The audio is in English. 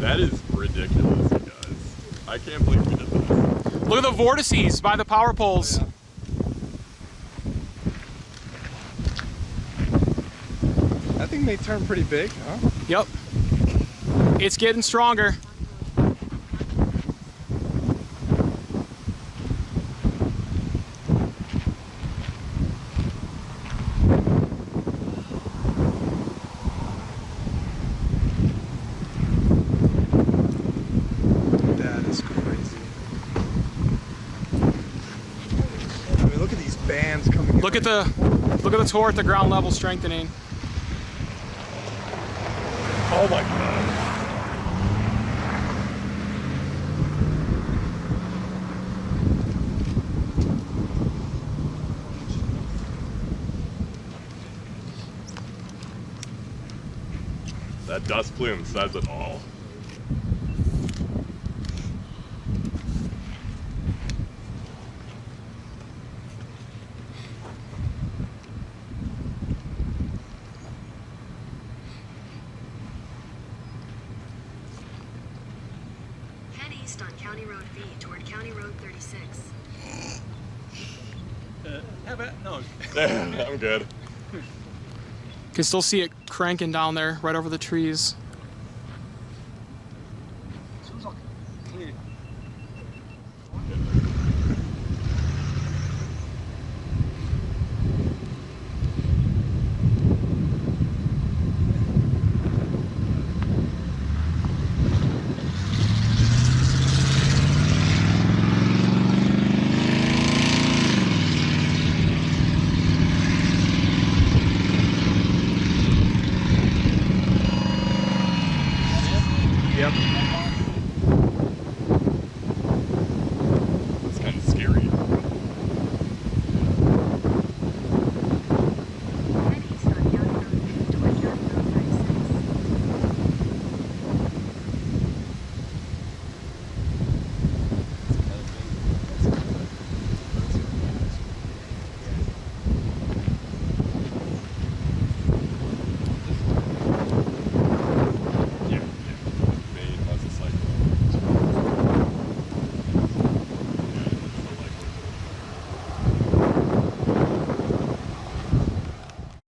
That is ridiculous, you guys. I can't believe we did this. Look at the vortices by the power poles. Oh, yeah. That thing may turn pretty big, huh? Yep. It's getting stronger. That is crazy. I mean, look at these bands coming. Look at the tour at the ground level strengthening. Oh my god. That dust plume says it all. Head east on County Road B toward County Road 36. Have it? No. I'm good. Can still see it cranking down there, right over the trees. Yep.